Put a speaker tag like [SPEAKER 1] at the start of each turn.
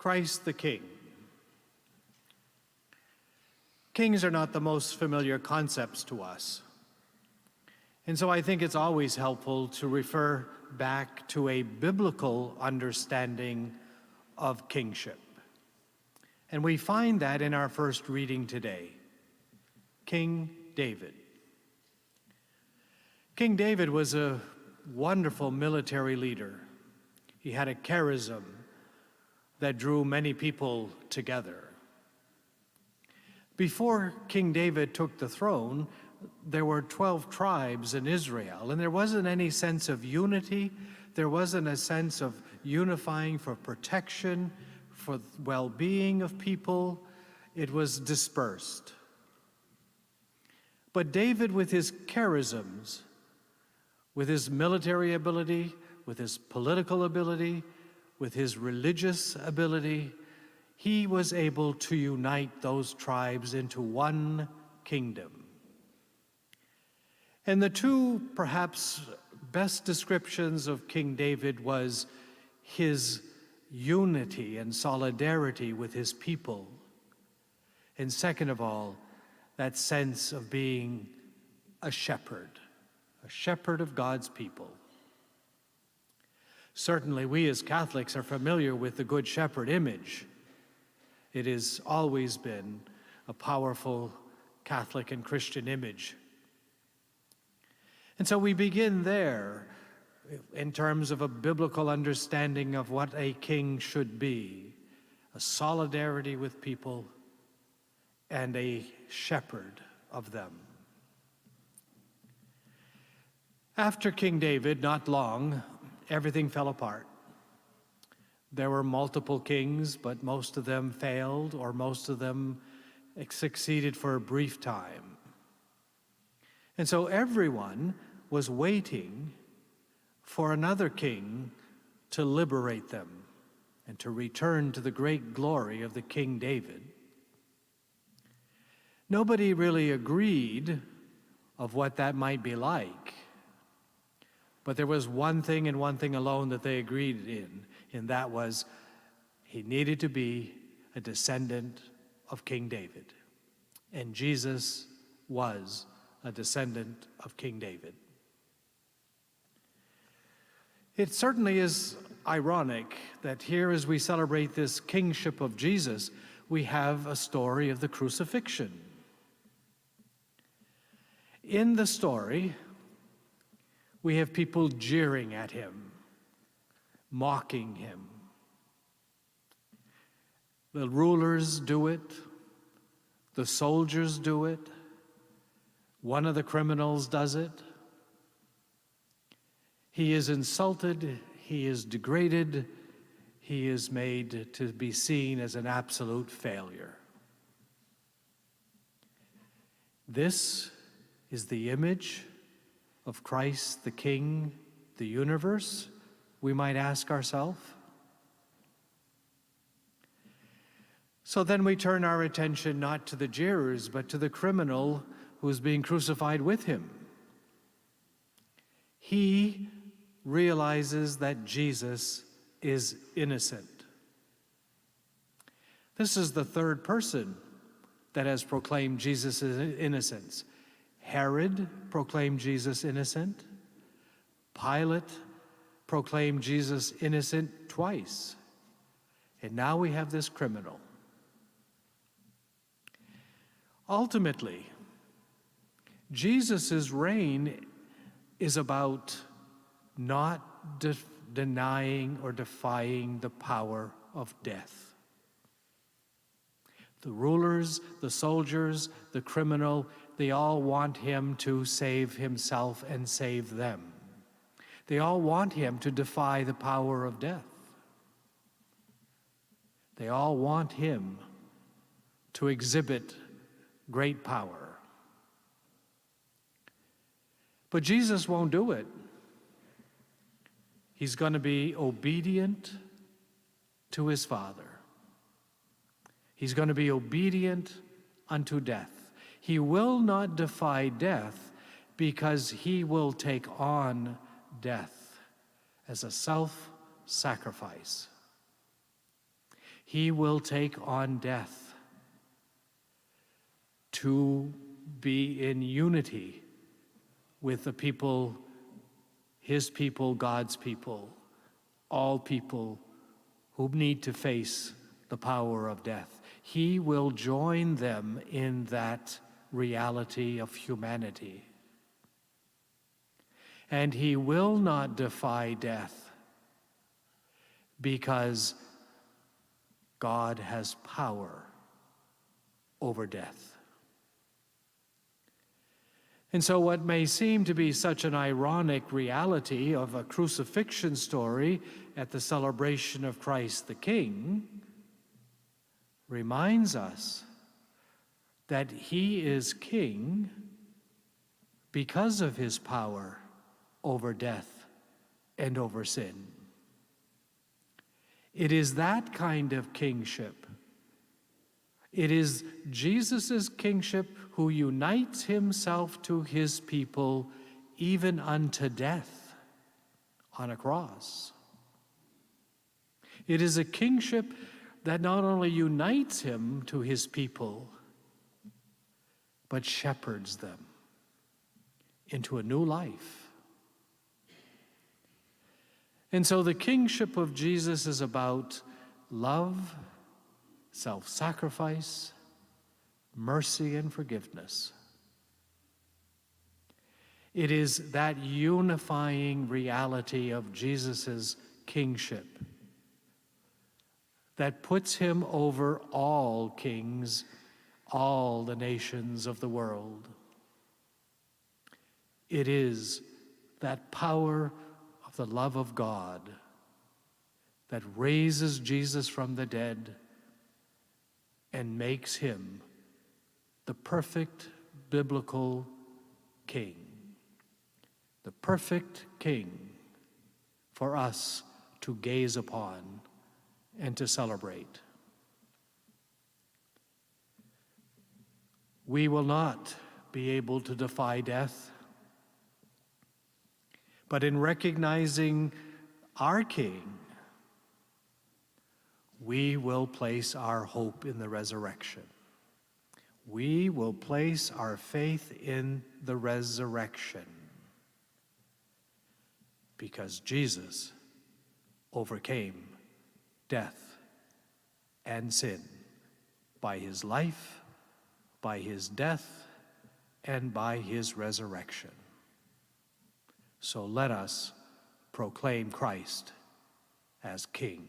[SPEAKER 1] Christ the King. Kings are not the most familiar concepts to us. And so I think it's always helpful to refer back to a biblical understanding of kingship. And we find that in our first reading today, King David. King David was a wonderful military leader. He had a charism that drew many people together. Before King David took the throne, there were 12 tribes in Israel, and there wasn't any sense of unity. There wasn't a sense of unifying for protection, for well-being of people. It was dispersed. But David, with his charisms, with his military ability, with his political ability, with his religious ability, he was able to unite those tribes into one kingdom. And the two perhaps best descriptions of King David was his unity and solidarity with his people. And second of all, that sense of being a shepherd of God's people. Certainly, we as Catholics are familiar with the Good Shepherd image. It has always been a powerful Catholic and Christian image. And so we begin there in terms of a biblical understanding of what a king should be, a solidarity with people and a shepherd of them. After King David, not long, everything fell apart. There were multiple kings, but most of them failed, or most of them succeeded for a brief time. And so everyone was waiting for another king to liberate them and to return to the great glory of the King David. Nobody really agreed of what that might be like. But there was one thing and one thing alone that they agreed in, and that was he needed to be a descendant of King David. And Jesus was a descendant of King David. It certainly is ironic that here, as we celebrate this kingship of Jesus, we have a story of the crucifixion. In the story, we have people jeering at him, mocking him. The rulers do it. The soldiers do it. One of the criminals does it. He is insulted. He is degraded. He is made to be seen as an absolute failure. This is the image of Christ, the King, the universe, we might ask ourselves. So then we turn our attention not to the jeerers, but to the criminal who is being crucified with him. He realizes that Jesus is innocent. This is the third person that has proclaimed Jesus' innocence. Herod proclaimed Jesus innocent. Pilate proclaimed Jesus innocent twice. And now we have this criminal. Ultimately, Jesus' reign is about not denying or defying the power of death. The rulers, the soldiers, the criminal, they all want him to save himself and save them. They all want him to defy the power of death. They all want him to exhibit great power. But Jesus won't do it. He's going to be obedient to his Father. He's going to be obedient unto death. He will not defy death because he will take on death as a self-sacrifice. He will take on death to be in unity with the people, his people, God's people, all people who need to face the power of death. He will join them in that reality of humanity. And he will not defy death because God has power over death. And so what may seem to be such an ironic reality of a crucifixion story at the celebration of Christ the King reminds us that he is king because of his power over death and over sin. It is that kind of kingship. It is Jesus' kingship who unites himself to his people even unto death on a cross. It is a kingship that not only unites him to his people, but shepherds them into a new life. And so the kingship of Jesus is about love, self-sacrifice, mercy, and forgiveness. It is that unifying reality of Jesus' kingship that puts him over all kings, all the nations of the world. It is that power of the love of God that raises Jesus from the dead and makes him the perfect biblical king, the perfect king for us to gaze upon and to celebrate. We will not be able to defy death, but in recognizing our King, we will place our hope in the resurrection. We will place our faith in the resurrection because Jesus overcame death and sin by his life, by his death, and by his resurrection. So let us proclaim Christ as King.